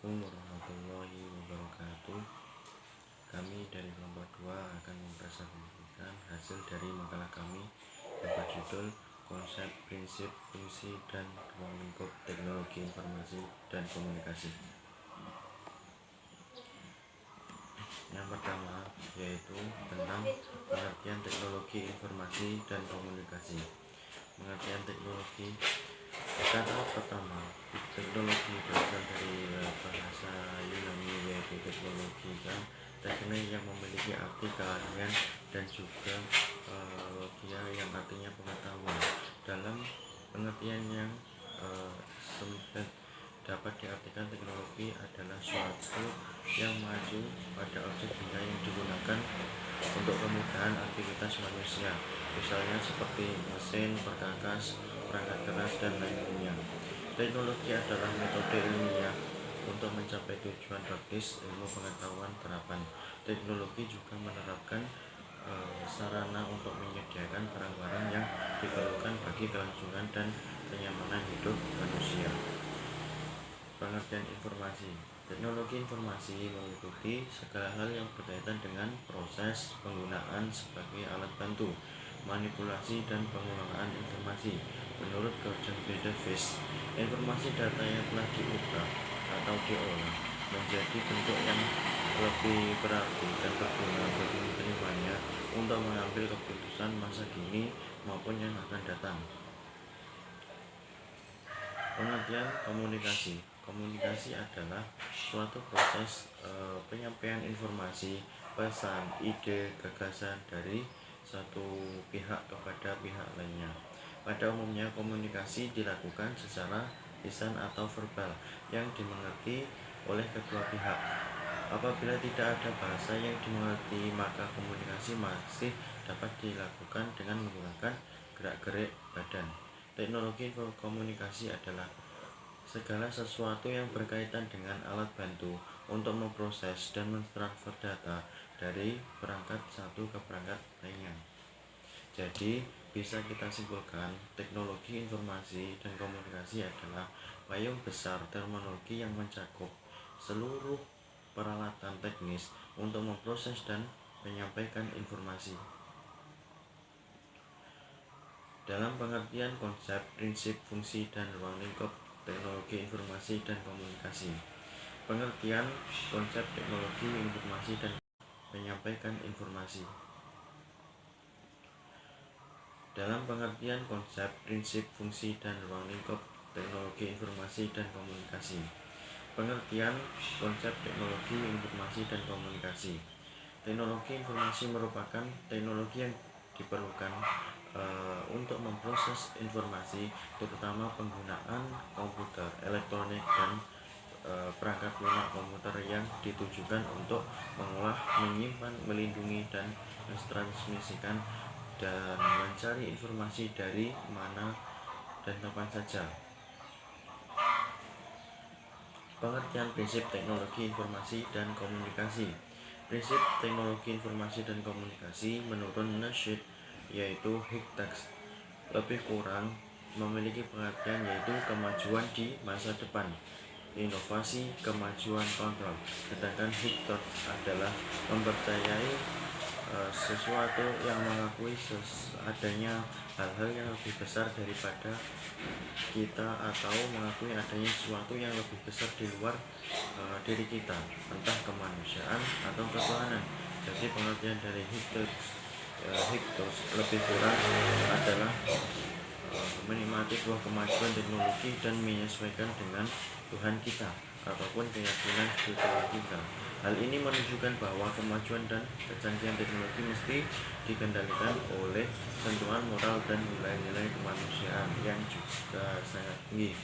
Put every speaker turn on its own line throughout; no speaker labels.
Assalamualaikum warahmatullahi wabarakatuh. Kami dari kelompok 2 akan mempresentasikan hasil dari makalah kami yang berjudul Konsep, Prinsip, Fungsi, dan Ruang Lingkup Teknologi Informasi dan Komunikasi. Yang pertama yaitu tentang pengertian teknologi informasi dan komunikasi. Pengertian teknologi. Kata pertama, teknologi berasal dari bahasa Yunani yaitu teknologika, teknik yang memiliki arti keahlian dan juga logia yang artinya pengetahuan. Dalam pengertian yang sempit dapat diartikan teknologi adalah suatu yang maju pada objek benda yang digunakan untuk kemudahan aktivitas manusia, misalnya seperti mesin, perkakas, perangkat keras, dan lainnya. Teknologi adalah metode ilmiah untuk mencapai tujuan praktis ilmu pengetahuan terapan. Teknologi juga menerapkan sarana untuk menyediakan barang-barang yang diperlukan bagi kelangsungan dan kenyamanan hidup manusia. Pengertian informasi. Teknologi informasi meliputi segala hal yang berkaitan dengan proses penggunaan sebagai alat bantu, manipulasi, dan pengelolaan informasi. Menurut Gordon B. Davis, informasi data yang telah diubah atau diolah menjadi bentuk yang lebih berarti dan berguna bagi penerimanya untuk mengambil keputusan masa kini maupun yang akan datang. Pengertian komunikasi. Komunikasi adalah suatu proses penyampaian informasi, pesan, ide, gagasan dari satu pihak kepada pihak lainnya. Pada umumnya komunikasi dilakukan secara lisan atau verbal yang dimengerti oleh kedua pihak. Apabila tidak ada bahasa yang dimengerti, maka komunikasi masih dapat dilakukan dengan menggunakan gerak-gerik badan. Teknologi komunikasi adalah segala sesuatu yang berkaitan dengan alat bantu untuk memproses dan mentransfer data dari perangkat satu ke perangkat lainnya. Jadi, bisa kita simpulkan, teknologi informasi dan komunikasi adalah payung besar terminologi yang mencakup seluruh peralatan teknis untuk memproses dan menyampaikan informasi. Dalam pengertian konsep, prinsip, fungsi, dan ruang lingkup teknologi informasi dan komunikasi. Pengertian konsep teknologi informasi dan menyampaikan informasi. Dalam pengertian konsep, prinsip, fungsi, dan ruang lingkup teknologi informasi dan komunikasi. Pengertian konsep teknologi informasi dan komunikasi. Teknologi informasi merupakan teknologi yang diperlukan untuk memproses informasi, terutama penggunaan komputer, elektronik, dan perangkat lunak komputer yang ditujukan untuk mengolah, menyimpan, melindungi, dan mentransmisikan dan mencari informasi dari mana dan kapan saja. Pengertian prinsip teknologi informasi dan komunikasi. Prinsip teknologi informasi dan komunikasi menurut Nasheed yaitu Higgs lebih kurang memiliki pengertian yaitu kemajuan di masa depan, inovasi, kemajuan kontrol. Sedangkan Higgs adalah mempercayai sesuatu yang mengakui adanya hal-hal yang lebih besar daripada kita atau mengakui adanya sesuatu yang lebih besar di luar diri kita, entah kemanusiaan atau ketuhanan. Jadi pengertian dari Higgs lebih kurang adalah menikmati buah kemajuan teknologi dan menyesuaikan dengan Tuhan kita ataupun keyakinan spiritual kita. Hal ini menunjukkan bahwa kemajuan dan kecanggihan teknologi mesti dikendalikan oleh sentuhan moral dan nilai-nilai kemanusiaan yang juga sangat tinggi.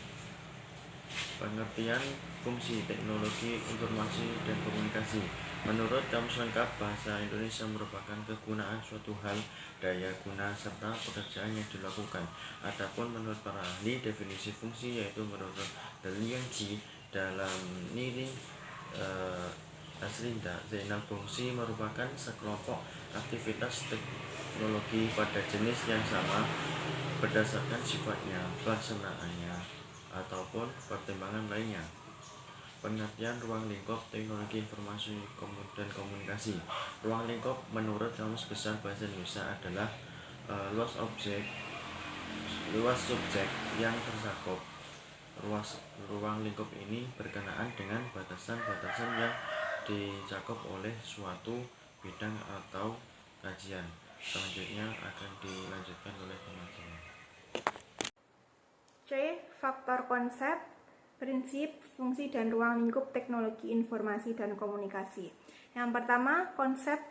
Pengertian fungsi teknologi informasi dan komunikasi. Menurut Kamus Lengkap Bahasa Indonesia merupakan kegunaan suatu hal, daya guna, serta pekerjaan yang dilakukan. Adapun menurut para ahli, definisi fungsi yaitu menurut Dalianji dalam Niring Asrinda Zainal, fungsi merupakan sekelompok aktivitas teknologi pada jenis yang sama berdasarkan sifatnya, pelaksanaannya, ataupun pertimbangan lainnya. Pengertian ruang lingkup teknologi informasi dan komunikasi. Ruang lingkup menurut Kamus Besar Bahasa Indonesia adalah luas subjek yang tercakup. Ruang lingkup ini berkenaan dengan batasan-batasan yang dicakup oleh suatu bidang atau kajian. Selanjutnya akan dilanjutkan oleh teman-teman.
C. Faktor konsep, prinsip, fungsi, dan ruang lingkup teknologi informasi dan komunikasi. Yang pertama, konsep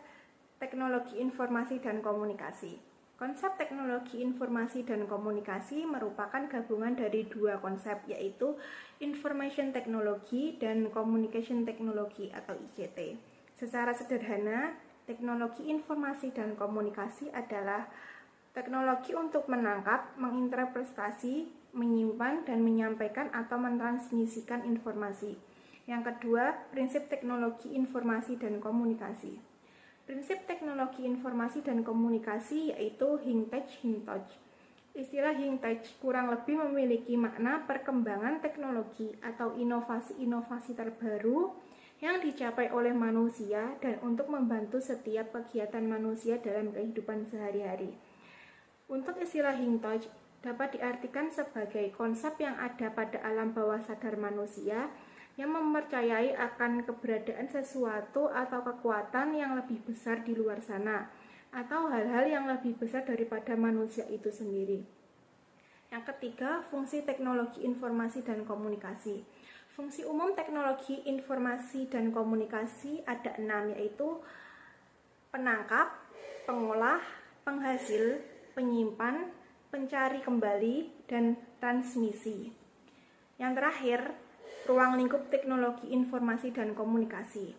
teknologi informasi dan komunikasi. Konsep teknologi informasi dan komunikasi merupakan gabungan dari dua konsep, yaitu Information Technology dan Communication Technology atau ICT. Secara sederhana, teknologi informasi dan komunikasi adalah teknologi untuk menangkap, menginterpretasi, menyimpan, dan menyampaikan atau mentransmisikan informasi. Yang kedua, prinsip teknologi informasi dan komunikasi. Prinsip teknologi informasi dan komunikasi yaitu Hing-Tech. Istilah Hing-Tech kurang lebih memiliki makna perkembangan teknologi atau inovasi-inovasi terbaru yang dicapai oleh manusia dan untuk membantu setiap kegiatan manusia dalam kehidupan sehari-hari. Untuk istilah Hing-Tech dapat diartikan sebagai konsep yang ada pada alam bawah sadar manusia yang mempercayai akan keberadaan sesuatu atau kekuatan yang lebih besar di luar sana, atau hal-hal yang lebih besar daripada manusia itu sendiri. Yang ketiga, fungsi teknologi informasi dan komunikasi. Fungsi umum teknologi informasi dan komunikasi ada 6, yaitu penangkap, pengolah, penghasil, penyimpan, pencari kembali, dan transmisi. Yang terakhir, ruang lingkup teknologi informasi dan komunikasi.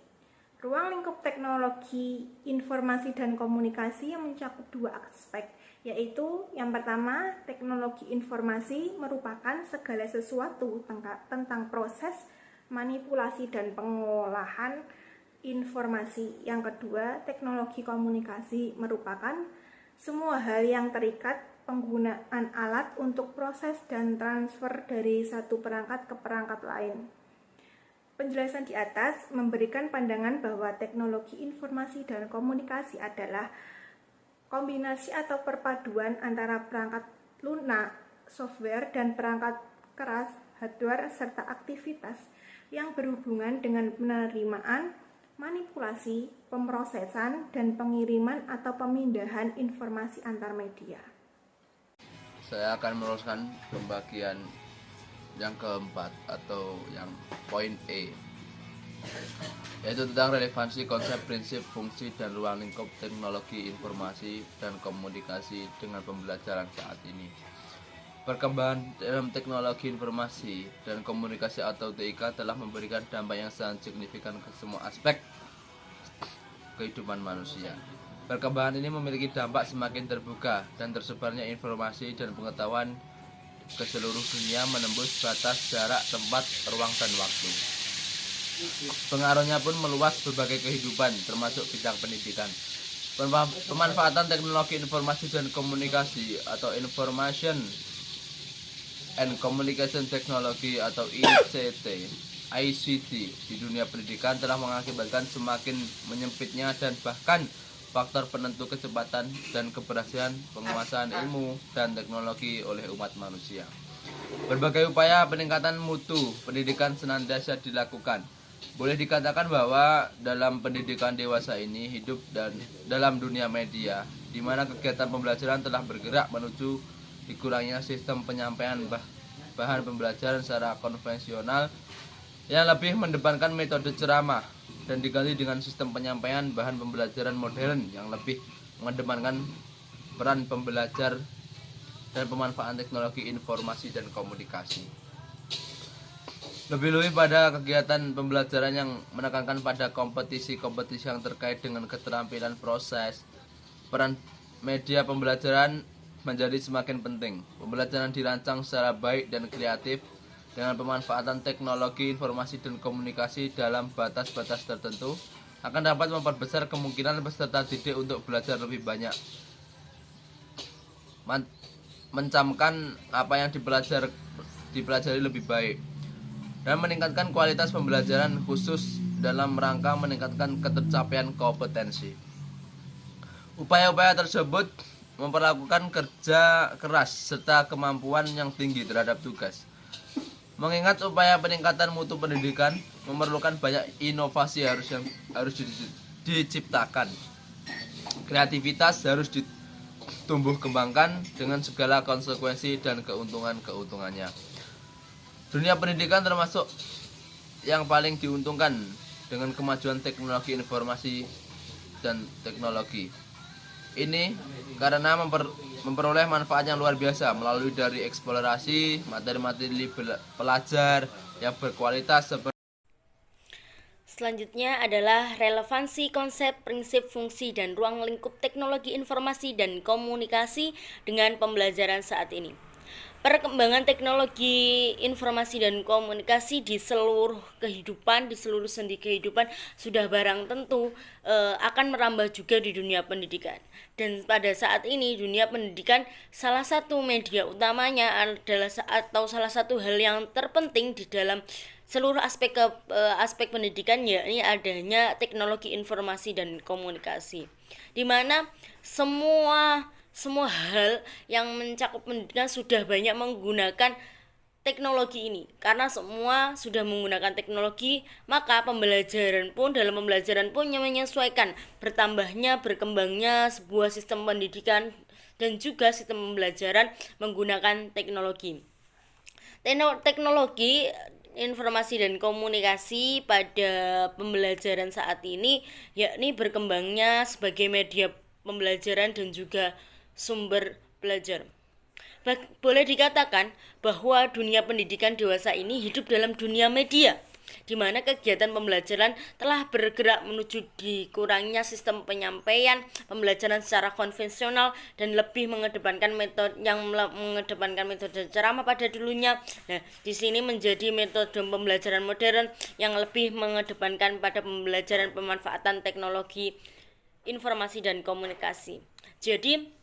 Ruang lingkup teknologi informasi dan komunikasi mencakup dua aspek, yaitu yang pertama, teknologi informasi merupakan segala sesuatu tentang proses, manipulasi, dan pengolahan informasi. Yang kedua, teknologi komunikasi merupakan semua hal yang terikat penggunaan alat untuk proses dan transfer dari satu perangkat ke perangkat lain. Penjelasan di atas memberikan pandangan bahwa teknologi informasi dan komunikasi adalah kombinasi atau perpaduan antara perangkat lunak, software, dan perangkat keras, hardware, serta aktivitas yang berhubungan dengan penerimaan, manipulasi, pemrosesan, dan pengiriman atau pemindahan informasi antar media.
Saya akan meneruskan pembagian yang keempat atau yang poin E, yaitu tentang relevansi konsep, prinsip, fungsi, dan ruang lingkup teknologi informasi dan komunikasi dengan pembelajaran saat ini. Perkembangan dalam teknologi informasi dan komunikasi atau TIK telah memberikan dampak yang sangat signifikan ke semua aspek kehidupan manusia. Perkembangan ini memiliki dampak semakin terbuka dan tersebarnya informasi dan pengetahuan ke seluruh dunia menembus batas jarak, tempat, ruang, dan waktu. Pengaruhnya pun meluas berbagai kehidupan, termasuk bidang pendidikan. Pemanfaatan teknologi informasi dan komunikasi atau Information and Communication Technology atau ICT di dunia pendidikan telah mengakibatkan semakin menyempitnya dan bahkan faktor penentu kecepatan dan keberhasilan penguasaan ilmu dan teknologi oleh umat manusia. Berbagai upaya peningkatan mutu pendidikan senantiasa dilakukan. Boleh dikatakan bahwa dalam pendidikan dewasa ini hidup dan dalam dunia media, di mana kegiatan pembelajaran telah bergerak menuju dikurangnya sistem penyampaian bahan pembelajaran secara konvensional yang lebih mendepankan metode ceramah dan diganti dengan sistem penyampaian bahan pembelajaran modern yang lebih mengedepankan peran pembelajar dan pemanfaatan teknologi informasi dan komunikasi. Lebih-lebih pada kegiatan pembelajaran yang menekankan pada kompetisi-kompetisi yang terkait dengan keterampilan proses, peran media pembelajaran menjadi semakin penting. Pembelajaran dirancang secara baik dan kreatif dengan pemanfaatan teknologi informasi dan komunikasi dalam batas-batas tertentu akan dapat memperbesar kemungkinan peserta didik untuk belajar lebih banyak, mencamkan apa yang dipelajari lebih baik, dan meningkatkan kualitas pembelajaran khusus dalam rangka meningkatkan ketercapaian kompetensi. Upaya-upaya tersebut memperlakukan kerja keras serta kemampuan yang tinggi terhadap tugas. Mengingat upaya peningkatan mutu pendidikan memerlukan banyak inovasi yang harus diciptakan. Kreativitas harus ditumbuh kembangkan dengan segala konsekuensi dan keuntungan-keuntungannya. Dunia pendidikan termasuk yang paling diuntungkan dengan kemajuan teknologi informasi dan teknologi. Ini karena memperoleh manfaat yang luar biasa melalui dari eksplorasi materi-materi pelajar yang berkualitas seperti.
Selanjutnya adalah relevansi konsep, prinsip, fungsi, dan ruang lingkup teknologi informasi dan komunikasi dengan pembelajaran saat ini. Perkembangan teknologi informasi dan komunikasi di seluruh kehidupan, di seluruh sendi kehidupan sudah barang tentu akan merambah juga di dunia pendidikan. Dan pada saat ini dunia pendidikan salah satu media utamanya adalah salah satu hal yang terpenting di dalam seluruh aspek pendidikan, yakni adanya teknologi informasi dan komunikasi, di mana semua hal yang mencakup pendidikan sudah banyak menggunakan teknologi ini. Karena semua sudah menggunakan teknologi, maka dalam pembelajaran pun menyesuaikan berkembangnya sebuah sistem pendidikan dan juga sistem pembelajaran menggunakan teknologi. Teknologi informasi dan komunikasi pada pembelajaran saat ini yakni berkembangnya sebagai media pembelajaran dan juga sumber belajar. Boleh dikatakan bahwa dunia pendidikan dewasa ini hidup dalam dunia media, di mana kegiatan pembelajaran telah bergerak menuju dikurangnya sistem penyampaian pembelajaran secara konvensional dan lebih mengedepankan metode ceramah pada dulunya. Nah, di sini menjadi metode pembelajaran modern yang lebih mengedepankan pada pembelajaran pemanfaatan teknologi informasi dan komunikasi. Jadi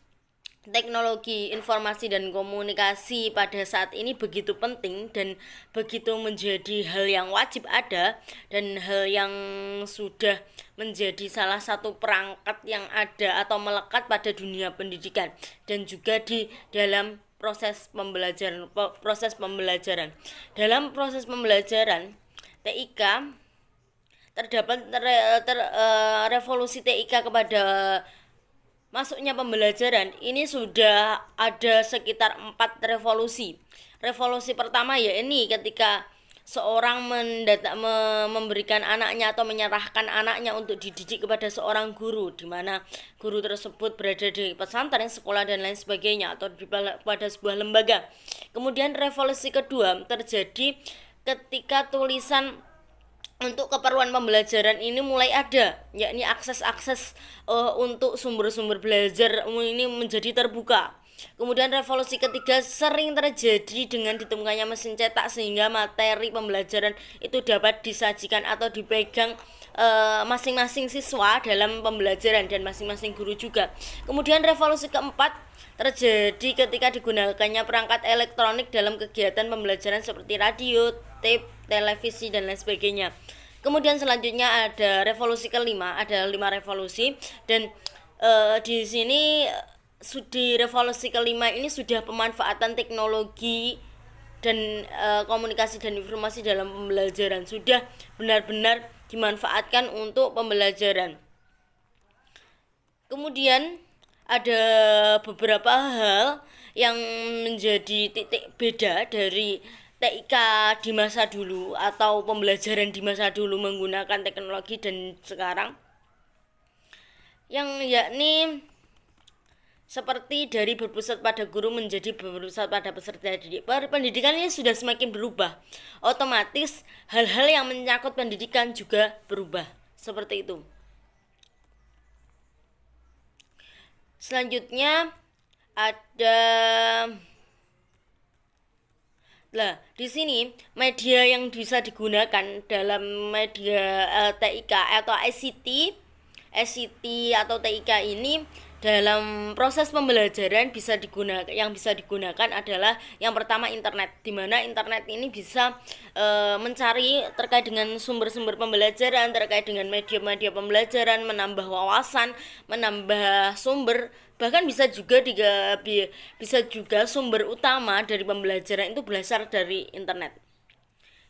teknologi informasi dan komunikasi pada saat ini begitu penting dan begitu menjadi hal yang wajib ada dan hal yang sudah menjadi salah satu perangkat yang ada atau melekat pada dunia pendidikan dan juga di dalam proses pembelajaran. Dalam proses pembelajaran TIK terdapat revolusi TIK kepada masuknya pembelajaran ini sudah ada sekitar 4 revolusi. Revolusi pertama ini ketika seorang memberikan anaknya atau menyerahkan anaknya untuk dididik kepada seorang guru, di mana guru tersebut berada di pesantren, sekolah dan lain sebagainya atau pada sebuah lembaga. Kemudian revolusi kedua terjadi ketika tulisan untuk keperluan pembelajaran ini mulai ada, yakni akses untuk sumber-sumber belajar ini menjadi terbuka. Kemudian revolusi ketiga sering terjadi dengan ditemukannya mesin cetak sehingga materi pembelajaran itu dapat disajikan atau dipegang masing-masing siswa dalam pembelajaran dan masing-masing guru juga. Kemudian revolusi keempat terjadi ketika digunakannya perangkat elektronik dalam kegiatan pembelajaran seperti radio, tape, televisi dan lain sebagainya. Kemudian selanjutnya ada revolusi kelima, ada 5 revolusi dan di sini di revolusi kelima ini sudah pemanfaatan teknologi dan komunikasi dan informasi dalam pembelajaran sudah benar-benar dimanfaatkan untuk pembelajaran. Kemudian ada beberapa hal yang menjadi titik beda dari TIK di masa dulu atau pembelajaran di masa dulu menggunakan teknologi dan sekarang, yang yakni seperti dari berpusat pada guru menjadi berpusat pada peserta didik. Pendidikan ini sudah semakin berubah, otomatis hal-hal yang menyangkut pendidikan juga berubah seperti itu. Selanjutnya ada di sini media yang bisa digunakan dalam media TIK atau ICT atau TIK ini dalam proses pembelajaran yang bisa digunakan adalah yang pertama internet, di mana internet ini bisa mencari terkait dengan sumber-sumber pembelajaran, terkait dengan media-media pembelajaran, menambah wawasan, menambah sumber, bahkan bisa juga sumber utama dari pembelajaran itu berasal dari internet.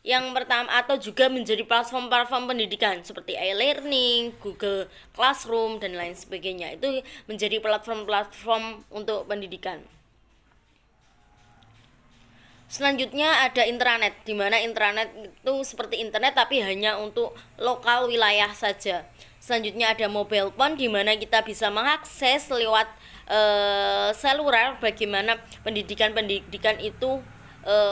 Yang pertama, atau juga menjadi platform-platform pendidikan seperti e-learning, Google Classroom, dan lain sebagainya. Itu menjadi platform-platform untuk pendidikan. Selanjutnya ada intranet, di mana intranet itu seperti internet tapi hanya untuk lokal wilayah saja. Selanjutnya ada mobile phone, di mana kita bisa mengakses lewat seluler bagaimana pendidikan itu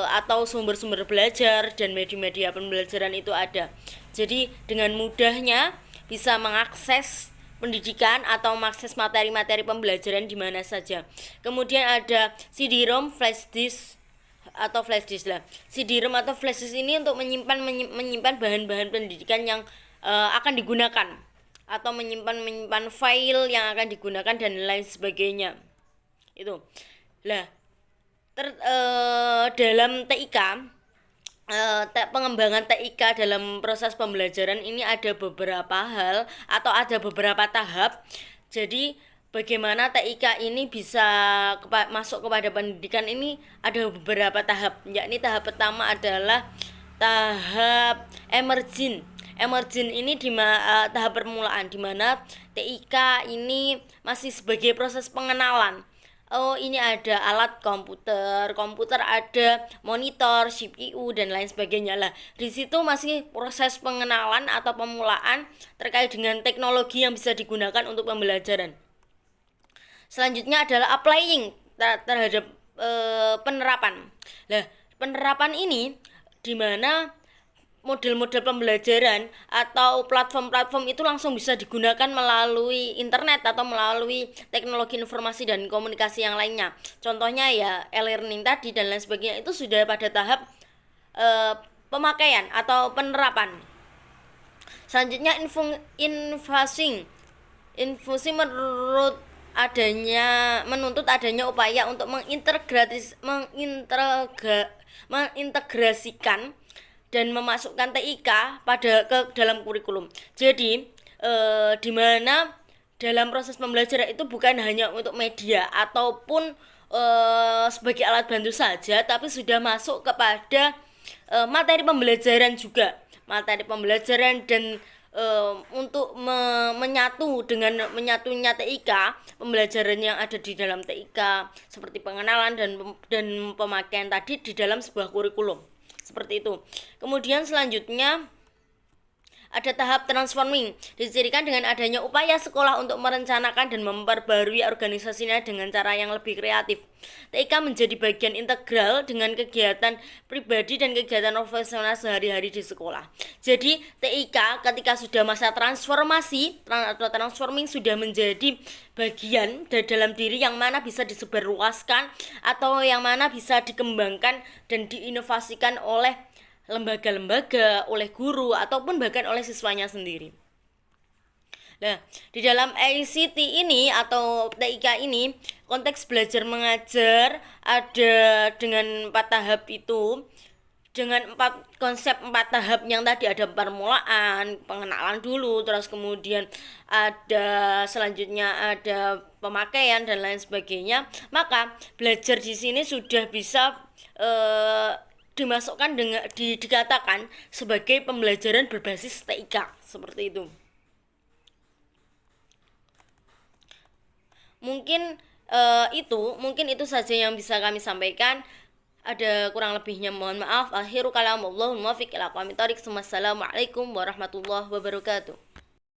atau sumber-sumber belajar dan media-media pembelajaran itu ada. Jadi dengan mudahnya bisa mengakses pendidikan atau mengakses materi-materi pembelajaran di mana saja. Kemudian ada CD-ROM, flash disk atau flash disk lah. CD-ROM atau flash disk ini untuk menyimpan bahan-bahan pendidikan yang akan digunakan, atau menyimpan file yang akan digunakan dan lain sebagainya. Itu. Lah, dalam TIK, pengembangan TIK dalam proses pembelajaran ini ada beberapa hal atau ada beberapa tahap. Jadi bagaimana TIK ini bisa masuk kepada pendidikan ini ada beberapa tahap. Yakni tahap pertama adalah tahap emerging. Emerging ini tahap permulaan, di mana TIK ini masih sebagai proses pengenalan. Oh, ini ada alat komputer ada monitor, CPU, dan lain sebagainya lah. Di situ masih proses pengenalan atau pemulaan terkait dengan teknologi yang bisa digunakan untuk pembelajaran. Selanjutnya adalah applying terhadap penerapan. Nah, penerapan ini di mana model-model pembelajaran atau platform-platform itu langsung bisa digunakan melalui internet atau melalui teknologi informasi dan komunikasi yang lainnya. Contohnya ya e-learning tadi dan lain sebagainya, itu sudah pada tahap pemakaian atau penerapan. Selanjutnya infusing menuntut adanya upaya untuk mengintegrasikan dan memasukkan TIK ke dalam kurikulum. Jadi di mana dalam proses pembelajaran itu bukan hanya untuk media ataupun sebagai alat bantu saja, tapi sudah masuk kepada materi pembelajaran juga. Materi pembelajaran dan untuk menyatunya TIK, pembelajaran yang ada di dalam TIK seperti pengenalan dan pemakaian tadi di dalam sebuah kurikulum. Seperti itu. Kemudian selanjutnya ada tahap transforming, dicirikan dengan adanya upaya sekolah untuk merencanakan dan memperbarui organisasinya dengan cara yang lebih kreatif. TIK menjadi bagian integral dengan kegiatan pribadi dan kegiatan profesional sehari-hari di sekolah. Jadi TIK ketika sudah masa transformasi atau transforming sudah menjadi bagian dari dalam diri yang mana bisa disebarluaskan atau yang mana bisa dikembangkan dan diinovasikan oleh lembaga-lembaga, oleh guru, ataupun bahkan oleh siswanya sendiri. Nah, di dalam ICT ini atau TIK ini, konteks belajar mengajar ada dengan 4 tahap itu, dengan 4 konsep 4 tahap yang tadi ada permulaan, pengenalan dulu, terus kemudian ada selanjutnya ada pemakaian dan lain sebagainya. Maka belajar di sini sudah bisa dimasukkan dikatakan sebagai pembelajaran berbasis TIK, seperti itu. Mungkin itu saja yang bisa kami sampaikan. Ada kurang lebihnya mohon maaf. Akhiru kalam, wallahul muwaffiq ila aqwamit thoriq. Wassalamualaikum warahmatullahi wabarakatuh.